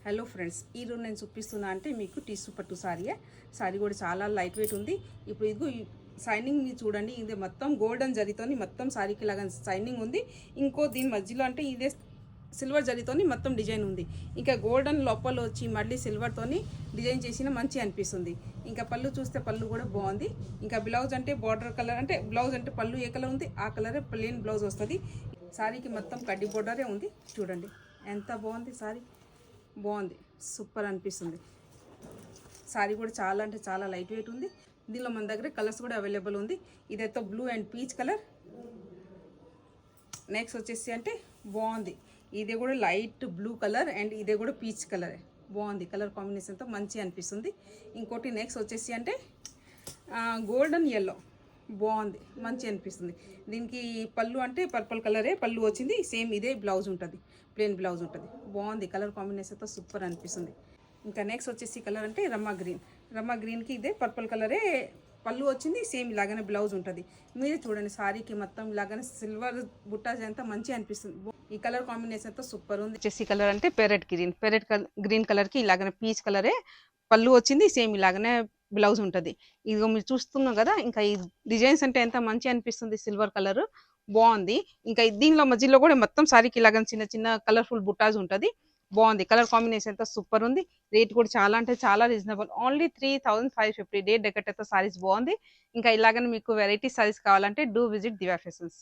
Hello friends, ఈరోజు నేను చూపిస్తున్నా అంటే మీకు టిష్యూ పట్టు సారీ కూడా చాలా లైట్ వెయిట్ ఉంది. ఇప్పుడు ఇదిగో షైనింగ్ చూడండి, ఇది మొత్తం గోల్డెన్ జరీతోని మొత్తం సారీకి లాగా షైనింగ్ ఉంది. ఇంకో దీని మధ్యలో అంటే ఇదే సిల్వర్ జరీతోని మొత్తం డిజైన్ ఉంది. ఇంకా గోల్డెన్ లోపల వచ్చి మళ్ళీ సిల్వర్తోని డిజైన్ చేసిన మంచి అనిపిస్తుంది. ఇంకా పళ్ళు చూస్తే పళ్ళు కూడా బాగుంది. ఇంకా బ్లౌజ్ అంటే బార్డర్ కలర్ అంటే బ్లౌజ్ అంటే పళ్ళు ఏ కలర్ ఉంది ఆ కలరే ప్లెయిన్ బ్లౌజ్ వస్తుంది. సారీకి మొత్తం కడ్డీ బోర్డరే ఉంది. చూడండి ఎంత బాగుంది సారీ, బాగుంది, సూపర్ అనిపిస్తుంది. సారీ కూడా చాలా అంటే చాలా లైట్ వెయిట్ ఉంది. దీనిలో మన దగ్గర కలర్స్ కూడా అవైలబుల్ ఉంది. ఇదైతే blue and peach colour. Next వచ్చేసి అంటే బాగుంది, ఇదే కూడా లైట్ బ్లూ కలర్ అండ్ ఇదే కూడా పీచ్ కలర్. బాగుంది, కలర్ కాంబినేషన్తో మంచి అనిపిస్తుంది. ఇంకోటి నెక్స్ట్ వచ్చేసి అంటే గోల్డెన్ ఎల్లో, బాగుంది, మంచి అనిపిస్తుంది. దీనికి పళ్ళు అంటే పర్పుల్ కలరే పళ్ళు వచ్చింది. సేమ్ ఇదే బ్లౌజ్ ఉంటుంది, ప్లెయిన్ బ్లౌజ్ ఉంటుంది. బాగుంది, కలర్ కాంబినేషన్తో సూపర్ అనిపిస్తుంది. ఇంకా నెక్స్ట్ వచ్చేసి కలర్ అంటే రమ్మా గ్రీన్కి ఇదే పర్పుల్ కలరే పళ్ళు వచ్చింది. సేమ్ ఇలాగనే బ్లౌజ్ ఉంటుంది. మీరే చూడండి, సారీకి మొత్తం ఇలాగనే సిల్వర్ బుట్టాస్ అంతా మంచి అనిపిస్తుంది. ఈ కలర్ కాంబినేషన్తో సూపర్ ఉంది. వచ్చేసి కలర్ అంటే పెరెట్ గ్రీన్ కలర్కి ఇలాగనే పీచ్ కలరే పళ్ళు వచ్చింది. సేమ్ ఇలాగనే బ్లౌజ్ ఉంటుంది. ఇదిగో మీరు చూస్తున్నాం కదా, ఇంకా ఈ డిజైన్స్ అంటే ఎంత మంచి అనిపిస్తుంది. సిల్వర్ కలర్ బాగుంది. ఇంకా దీనిలో మధ్యలో కూడా మొత్తం సారీకి ఇలాగ చిన్న చిన్న కలర్ఫుల్ బుట్టాస్ ఉంటుంది. బాగుంది, కలర్ కాంబినేషన్ తో సూపర్ ఉంది. రేట్ కూడా చాలా అంటే చాలా రీజనబుల్, ఓన్లీ 3550. డేట్ డెకట్ అయితే సారీస్ బాగుంది. ఇంకా ఇలాగనే మీకు వెరైటీ సారీస్ కావాలంటే డూ విజిట్ దివ్య ఫ్యాషన్స్.